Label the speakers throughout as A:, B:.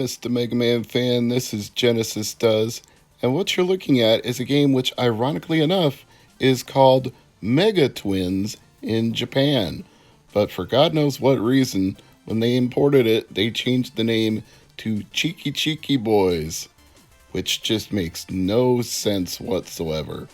A: Mr. Mega Man fan, this is Genesis Does, and what you're looking at is a game which, ironically enough, is called Mega Twins in Japan. But for God knows what reason, when they imported it, they changed the name to Chiki Chiki Boys, which just makes no sense whatsoever.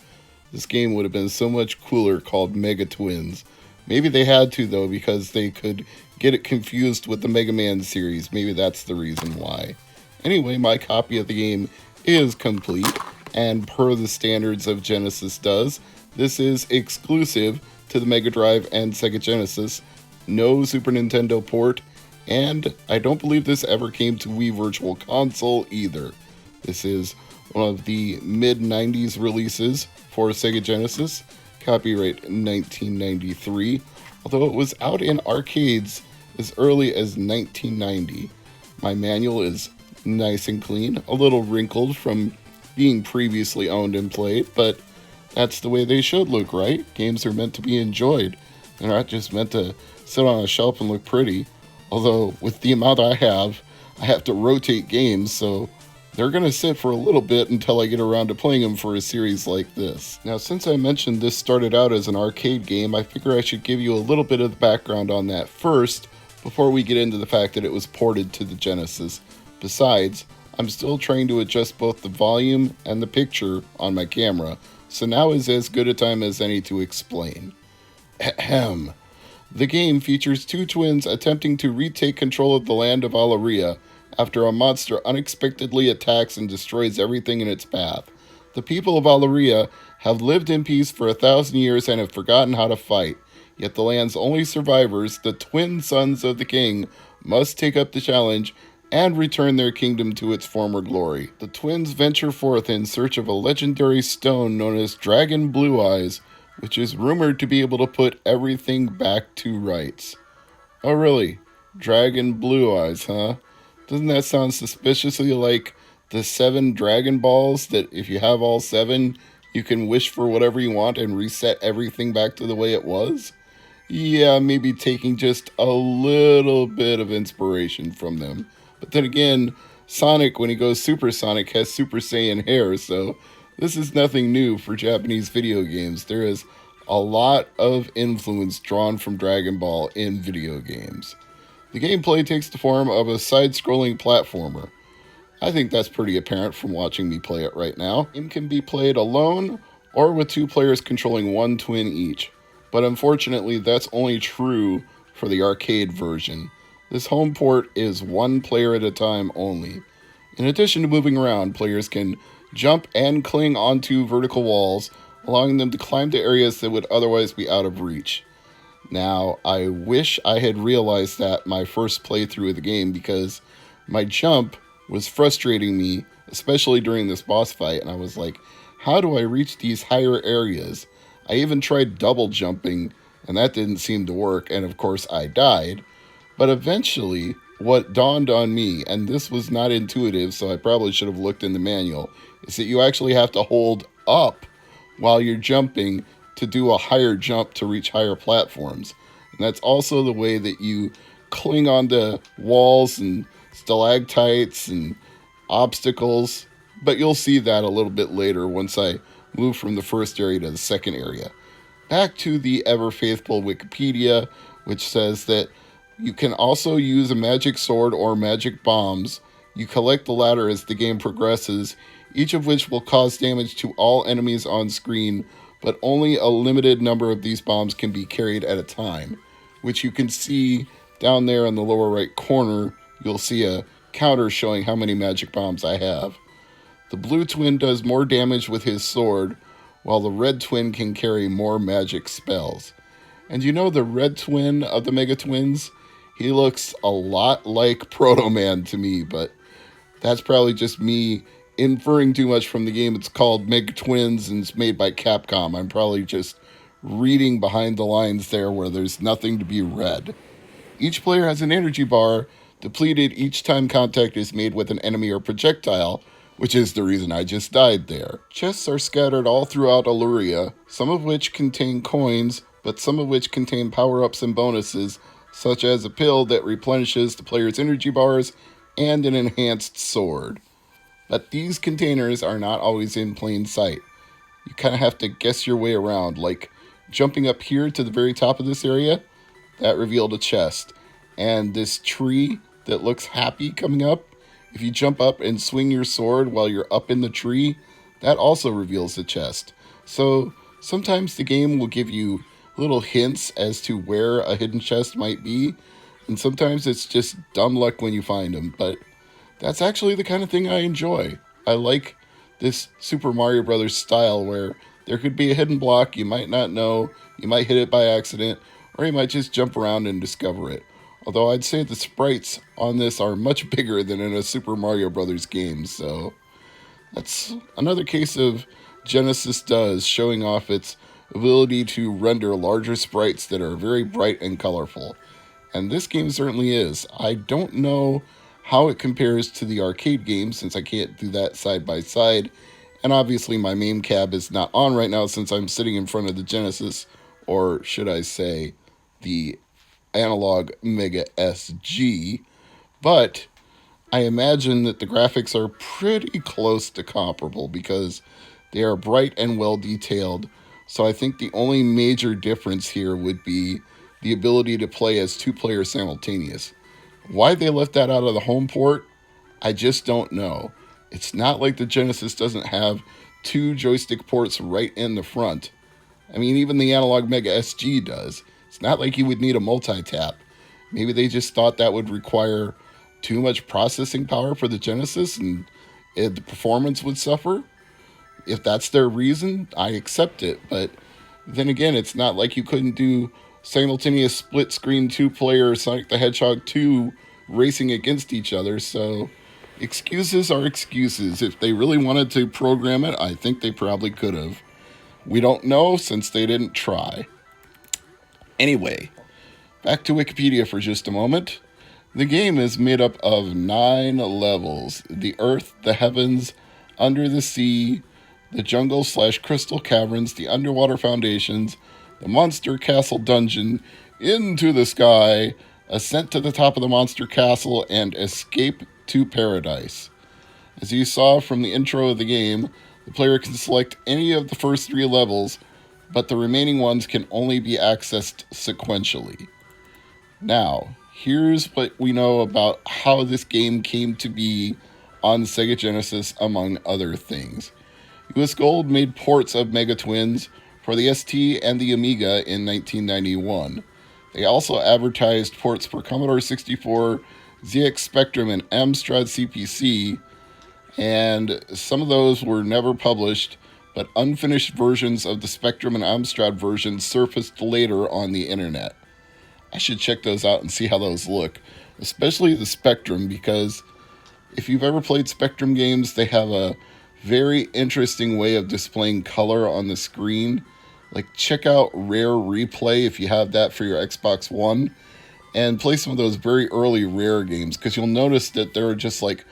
A: This game would have been so much cooler called Mega Twins. Maybe they had to, though, because they could get it confused with the Mega Man series. Maybe that's the reason why. Anyway, my copy of the game is complete, and per the standards of Genesis Does, this is exclusive to the Mega Drive and Sega Genesis. No Super Nintendo port, and I don't believe this ever came to Wii Virtual Console either. This is one of the mid-90s releases for Sega Genesis, copyright 1993, although it was out in arcades as early as 1990. My manual is nice and clean, a little wrinkled from being previously owned and played, but that's the way they should look, right? Games are meant to be enjoyed. They're not just meant to sit on a shelf and look pretty, although with the amount I have to rotate games, so they're going to sit for a little bit until I get around to playing them for a series like this. Now, since I mentioned this started out as an arcade game, I figure I should give you a little bit of the background on that first, before we get into the fact that it was ported to the Genesis. Besides, I'm still trying to adjust both the volume and the picture on my camera, so now is as good a time as any to explain. Ahem. The game features two twins attempting to retake control of the land of Alaria, after a monster unexpectedly attacks and destroys everything in its path. The people of Alaria have lived in peace for 1,000 years and have forgotten how to fight. Yet the land's only survivors, the twin sons of the king, must take up the challenge and return their kingdom to its former glory. The twins venture forth in search of a legendary stone known as Dragon Blue Eyes, which is rumored to be able to put everything back to rights. Oh really? Dragon Blue Eyes, huh? Doesn't that sound suspiciously like the 7 Dragon Balls that if you have all 7, you can wish for whatever you want and reset everything back to the way it was? Yeah, maybe taking just a little bit of inspiration from them. But then again, Sonic, when he goes supersonic, has Super Saiyan hair, so this is nothing new for Japanese video games. There is a lot of influence drawn from Dragon Ball in video games. The gameplay takes the form of a side-scrolling platformer. I think that's pretty apparent from watching me play it right now. The game can be played alone or with 2 players controlling 1 twin each. But unfortunately, that's only true for the arcade version. This home port is 1 player at a time only. In addition to moving around, players can jump and cling onto vertical walls, allowing them to climb to areas that would otherwise be out of reach. Now, I wish I had realized that my first playthrough of the game, because my jump was frustrating me, especially during this boss fight, and I was like, how do I reach these higher areas? I even tried double jumping, and that didn't seem to work, and of course I died. But eventually, what dawned on me, and this was not intuitive, so I probably should have looked in the manual, is that you actually have to hold up while you're jumping to do a higher jump to reach higher platforms. And that's also the way that you cling onto walls and stalactites and obstacles. But you'll see that a little bit later once I move from the first area to the second area. Back to the ever-faithful Wikipedia, which says that you can also use a magic sword or magic bombs. You collect the latter as the game progresses, each of which will cause damage to all enemies on screen, but only a limited number of these bombs can be carried at a time, which you can see down there in the lower right corner. You'll see a counter showing how many magic bombs I have. The blue twin does more damage with his sword, while the red twin can carry more magic spells. And you know the red twin of the Mega Twins? He looks a lot like Proto Man to me, but that's probably just me inferring too much from the game. It's called Mega Twins and it's made by Capcom. I'm probably just reading behind the lines there where there's nothing to be read. Each player has an energy bar depleted each time contact is made with an enemy or projectile, which is the reason I just died there. Chests are scattered all throughout Alaria, some of which contain coins, but some of which contain power-ups and bonuses, such as a pill that replenishes the player's energy bars and an enhanced sword. But these containers are not always in plain sight. You kind of have to guess your way around, like jumping up here to the very top of this area, that revealed a chest. And this tree that looks happy coming up, if you jump up and swing your sword while you're up in the tree, that also reveals a chest. So sometimes the game will give you little hints as to where a hidden chest might be, and sometimes it's just dumb luck when you find them. But that's actually the kind of thing I enjoy. I like this Super Mario Brothers style where there could be a hidden block you might not know, you might hit it by accident, or you might just jump around and discover it. Although I'd say the sprites on this are much bigger than in a Super Mario Brothers game, so that's another case of Genesis does showing off its ability to render larger sprites that are very bright and colorful. And this game certainly is. I don't know how it compares to the arcade game since I can't do that side by side. And obviously my main cab is not on right now since I'm sitting in front of the Genesis, or should I say the analog Mega SG. But I imagine that the graphics are pretty close to comparable because they are bright and well detailed. So I think the only major difference here would be the ability to play as two players simultaneous. Why they left that out of the home port, I just don't know. It's not like the Genesis doesn't have two joystick ports right in the front. I mean, even the analog Mega SG does. It's not like you would need a multi-tap. Maybe they just thought that would require too much processing power for the Genesis and the performance would suffer. If that's their reason, I accept it. But then again, it's not like you couldn't do simultaneous split screen two-player Sonic the Hedgehog 2 racing against each other. So excuses are excuses. If they really wanted to program it, I think they probably could have. We don't know since they didn't try. Anyway, back to Wikipedia for just a moment. The game is made up of 9 levels: the earth, the heavens, under the sea, the jungle/crystal caverns, the underwater foundations, the monster castle dungeon, into the sky, ascent to the top of the monster castle, and escape to paradise. As you saw from the intro of the game, the player can select any of the first 3 levels, but the remaining ones can only be accessed sequentially. Now, here's what we know about how this game came to be on Sega Genesis, among other things. US Gold made ports of Mega Twins for the ST and the Amiga in 1991. They also advertised ports for Commodore 64, ZX Spectrum, and Amstrad CPC, and some of those were never published, but unfinished versions of the Spectrum and Amstrad versions surfaced later on the internet. I should check those out and see how those look, especially the Spectrum, because if you've ever played Spectrum games, they have a very interesting way of displaying color on the screen. Like, check out Rare Replay if you have that for your Xbox One, and play some of those very early Rare games, because you'll notice that there are just like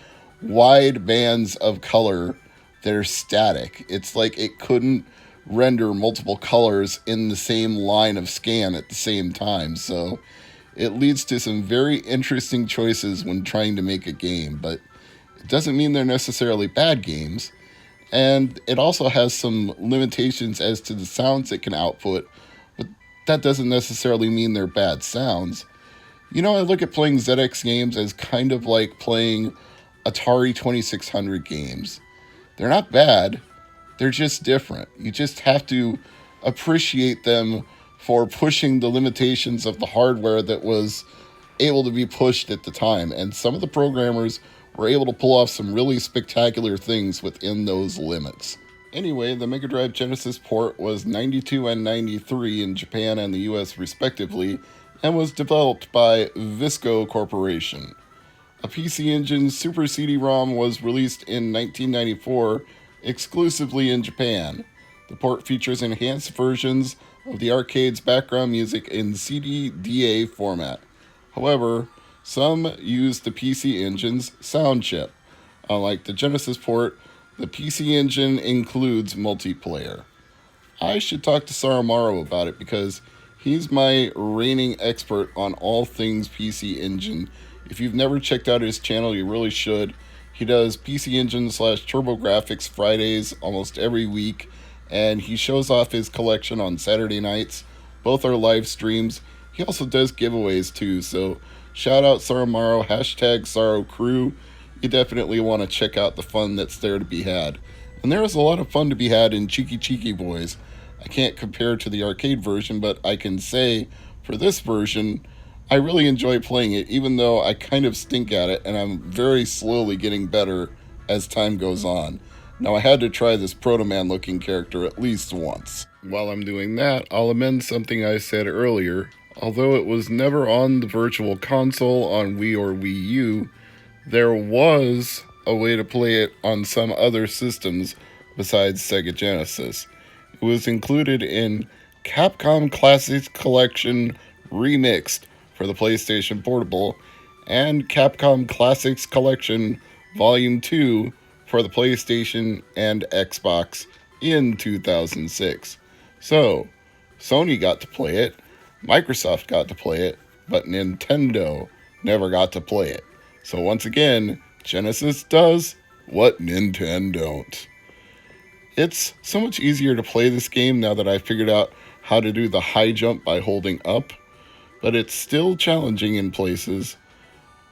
A: wide bands of color that are static. It's like it couldn't render multiple colors in the same line of scan at the same time. So it leads to some very interesting choices when trying to make a game, but it doesn't mean they're necessarily bad games. And it also has some limitations as to the sounds it can output, but that doesn't necessarily mean they're bad sounds. You know, I look at playing ZX games as kind of like playing Atari 2600 games. They're not bad, they're just different. You just have to appreciate them for pushing the limitations of the hardware that was able to be pushed at the time. And some of the programmers were able to pull off some really spectacular things within those limits. Anyway, the Mega Drive Genesis port was 92 and 93 in Japan and the US respectively, and was developed by Visco Corporation. A PC Engine Super CD-ROM was released in 1994 exclusively in Japan. The port features enhanced versions of the arcade's background music in CD-DA format. However, some use the PC Engine's sound chip. Unlike the Genesis port, the PC Engine includes multiplayer. I should talk to Saramaru about it because he's my reigning expert on all things PC Engine, If you've never checked out his channel, you really should. He does PC Engine slash TurboGrafx Fridays almost every week, and he shows off his collection on Saturday nights. Both are live streams. He also does giveaways too, so shout out Saramaro, hashtag Saro Crew. You definitely want to check out the fun that's there to be had. And there is a lot of fun to be had in Chiki Chiki Boys. I can't compare to the arcade version, but I can say for this version, I really enjoy playing it, even though I kind of stink at it, and I'm very slowly getting better as time goes on. Now, I had to try this Proto Man looking character at least once. While I'm doing that, I'll amend something I said earlier. Although it was never on the Virtual Console on Wii or Wii U, there was a way to play it on some other systems besides Sega Genesis. It was included in Capcom Classics Collection Remixed for the PlayStation Portable and Capcom Classics Collection Volume 2 for the PlayStation and Xbox in 2006. So, Sony got to play it, Microsoft got to play it, but Nintendo never got to play it. So once again, Genesis does what Nintendon't. It's so much easier to play this game now that I figured out how to do the high jump by holding up, but it's still challenging in places.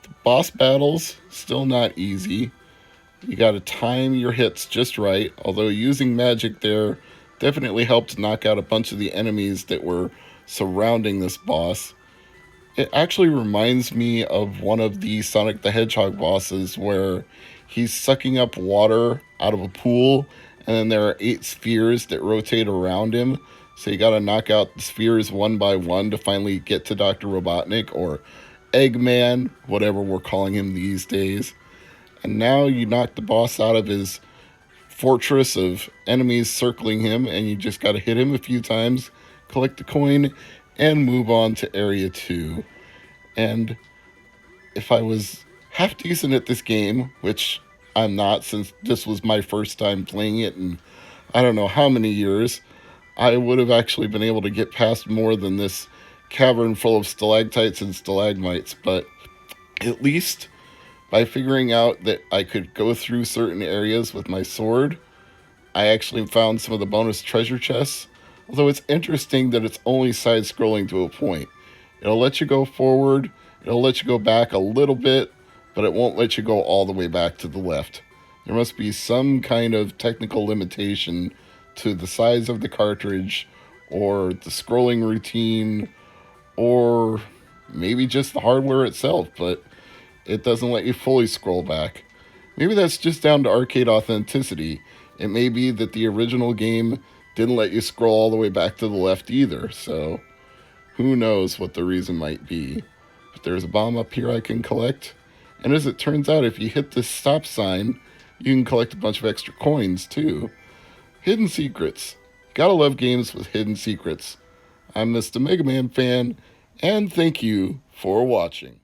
A: The boss battles, still not easy. You gotta time your hits just right, although using magic there definitely helped knock out a bunch of the enemies that were surrounding this boss. It actually reminds me of one of the Sonic the Hedgehog bosses where he's sucking up water out of a pool, and then there are 8 spheres that rotate around him. So you gotta knock out the spheres one by one to finally get to Dr. Robotnik, or Eggman, whatever we're calling him these days. And now you knock the boss out of his fortress of enemies circling him, and you just gotta hit him a few times, collect the coin, and move on to Area 2. And if I was half decent at this game, which I'm not since this was my first time playing it in I don't know how many years, I would have actually been able to get past more than this cavern full of stalactites and stalagmites. But at least by figuring out that I could go through certain areas with my sword, I actually found some of the bonus treasure chests. Although it's interesting that it's only side-scrolling to a point. It'll let you go forward, it'll let you go back a little bit, but it won't let you go all the way back to the left. There must be some kind of technical limitation to the size of the cartridge, or the scrolling routine, or maybe just the hardware itself, but it doesn't let you fully scroll back. Maybe that's just down to arcade authenticity. It may be that the original game didn't let you scroll all the way back to the left either, so who knows what the reason might be. But there's a bomb up here I can collect, and as it turns out, if you hit this stop sign, you can collect a bunch of extra coins too. Hidden secrets. Gotta love games with hidden secrets. I'm Mr. MegaManFan, and thank you for watching.